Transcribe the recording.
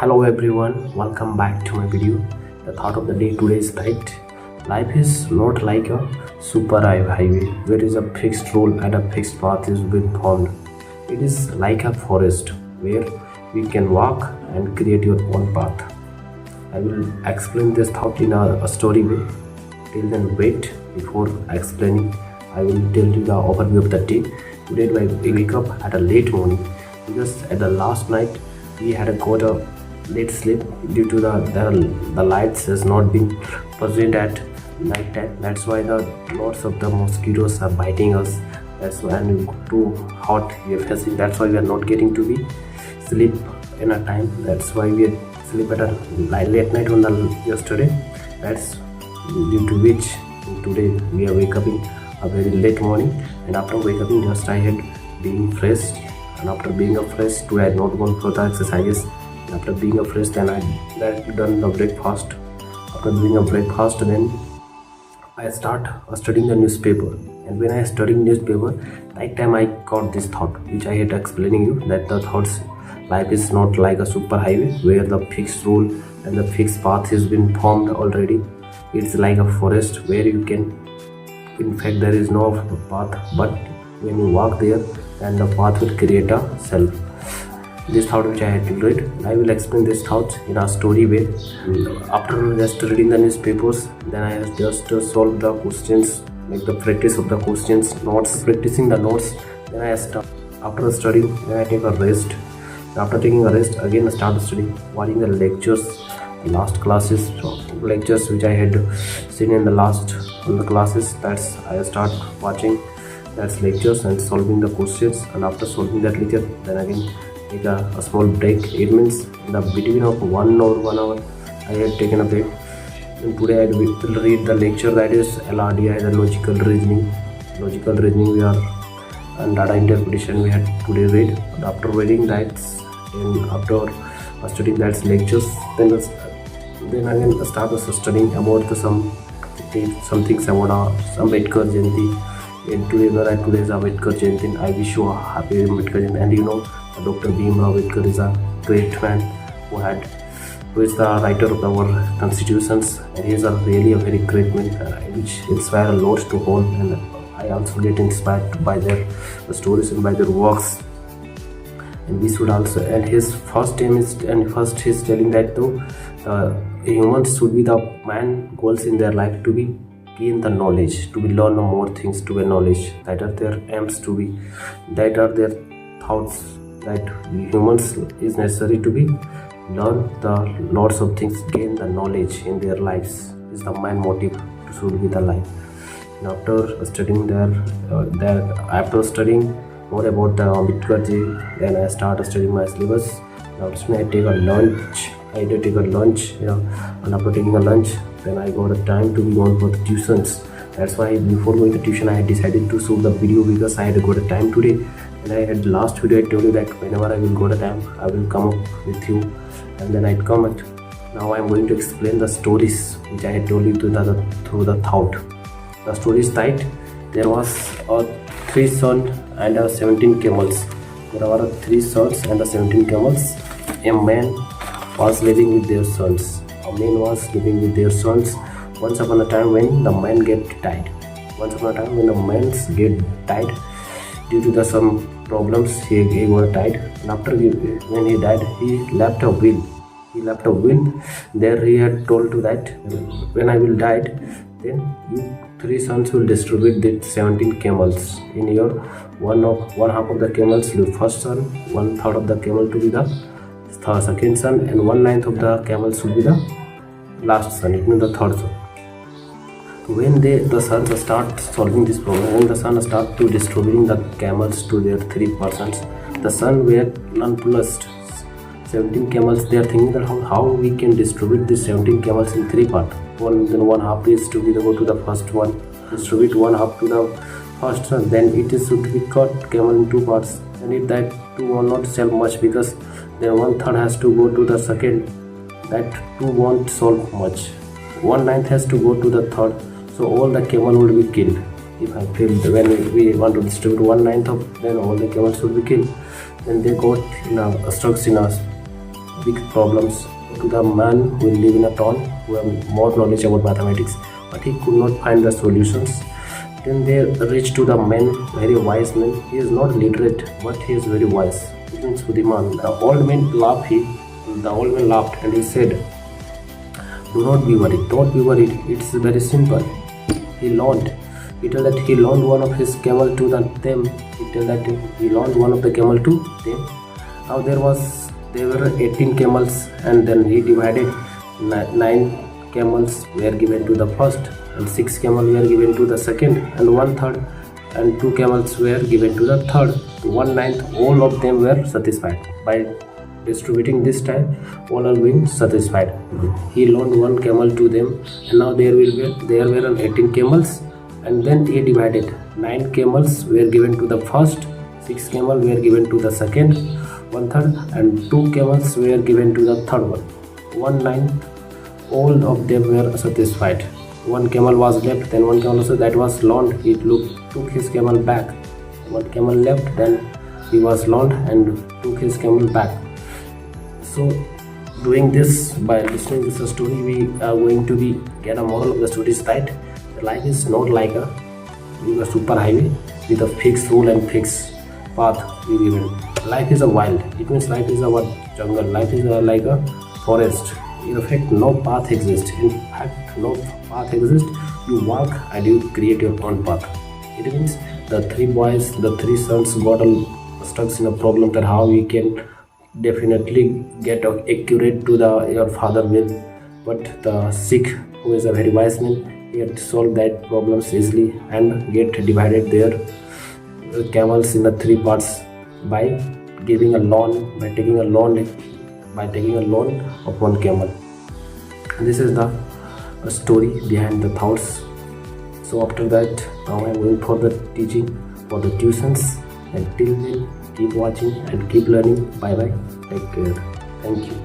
Hello everyone, welcome back to my video. The thought of the day today is that life is not like a super highway where is a fixed rule and a fixed path is being formed. It is like a forest where we can walk and create your own path. I will explain this thought in a story way. Till then wait before explaining. I will tell you the overview of the day. Today I wake up at a late morning because at the last night we had got a late sleep due to the lights has not been present at night time. That's why the lots of the mosquitoes are biting us. That's why and too hot we are facing. That's why we are not getting to be sleep in a time. That's why we sleep at a late night on the yesterday. That's due to which today we are wake up in a very late morning, and after wake up just I had being fresh, and after being a fresh today I had not gone for the exercises. After being a fresh then I done the breakfast. After doing a breakfast then I start studying the newspaper, and when I studying newspaper that time I got this thought which I had explaining you, that the thoughts life is not like a super highway where the fixed rule and the fixed path has been formed already. It's like a forest where you can, in fact there is no path, but when you walk there then the path will create a self. This thought which I had to read, I will explain this thought in a story way. After just reading the newspapers, then I just solve the questions, make the practice of the questions, notes, practicing the notes. Then I start after studying, then I take a rest. After taking a rest, again I start studying, watching the lectures, the last classes, lectures which I had seen in the last on the classes. That's I start watching that's lectures and solving the questions. And after solving that lecture, then again take a small break. It means in the between of 1 or 1 hour I had taken a break. And today I will read the lecture, that is LRDI, the logical reasoning. Logical reasoning we are, and data interpretation we had today read. And after reading that and after studying that lectures, then again start studying about some things about Ambedkar jayanti. And today today is Ambedkar jayanti. I wish you a happy Ambedkar jayanti. And you know Dr. Ambedkar is a great man who is the writer of our constitutions, and he is really a very great man, which inspire a lot to hold. And I also get inspired by their stories and by their works. And we should also, and his first aim is, and first he's telling that though humans should be the man goals in their life to be gain the knowledge, to be learn more things, to be knowledge. That are their aims, to be, that are their thoughts, that humans is necessary to be learn the lots of things, gain the knowledge in their lives is the main motive should be the life. And after studying after studying more about the Ambedkar ji, then I start studying my syllabus. After I take a lunch. I did take a lunch, and after taking a lunch, then I got a time to be going for the tuitions. That's why before going to tuition, I had decided to shoot the video because I had got a time today. And I had last video I told you that whenever I will got a time, I will come up with you, and then I'd come. Now I am going to explain the stories which I had told you through the thought. The story is that there was a 3 sons and 17 camels. There were 3 sons and 17 camels. A man was living with their sons. A man was living with their sons. Once upon a time when the man get died. Once upon a time when the man get died, due to some problems he got died. And after when he died, he left a will. He left a will. There he had told to that when I will die, then you 3 sons will distribute the 17 camels. In your one half of the camels to the first son, 1/3 of the camel to be the second son, and 1/9 of the camels will be the last son. It means the third son. When the sons start solving this problem, when the sons start to distributing the camels to their 3 persons, the son were nonplussed. 17 camels, they are thinking that how we can distribute these 17 camels in 3 parts. One half is to be go to the first one, distribute 1/2 to the first son, then it is to be cut camel in 2 parts. And if that 2 will not sell much, because then 1/3 has to go to the second, that 2 won't solve much. 1/9 has to go to the third, so all the camel would be killed. If I feel when we want to distribute 1/9 of, then all the camels would be killed. Then they got stuck in a big problems to the man who live in a town who have more knowledge about mathematics, but he could not find the solutions. Then they reached to the man, very wise man. He is not literate, but he is very wise. It means Buddhiman. The old man laughed and he said, "Do not be worried. Don't be worried. It's very simple." He loaned. He told that he loaned one of his camel to them. He told that he loaned one of the camel to them. Now there were 18 camels, and then he divided 9 camels were given to the first, and 6 camels were given to the second, and 1/3 and 2 camels were given to the third. 1/9 all of them were satisfied. By distributing this time, all are being satisfied. He loaned 1 camel to them, and now there were 18 camels, and then he divided 9 camels were given to the first, 6 camels were given to the second, 1/3, and 2 camels were given to the third one. 1/9 all of them were satisfied. 1 camel was left, then 1 camel also that was loaned. He took his camel back. 1 camel left, then he was loaned and took his camel back. So doing this, by listening to this story, we are going to get a moral of the story is that life is not like a super highway with a fixed rule and fixed path we live in. Life is a wild. It means life is a jungle. Life is like a forest. In fact, no path exists. In fact, no path exists. You walk and you create your own path. It means the 3 boys, the 3 sons got stuck in a problem that how we can definitely get accurate to your father will, but the Sikh, who is a very wise man, he had solved that problems easily and get divided their camels in the 3 parts by taking a loan of 1 camel. This is the story behind the thoughts. So after that, now I am going for the teaching, for the tuitions, and till then keep watching and keep learning. Bye bye, take care, thank you.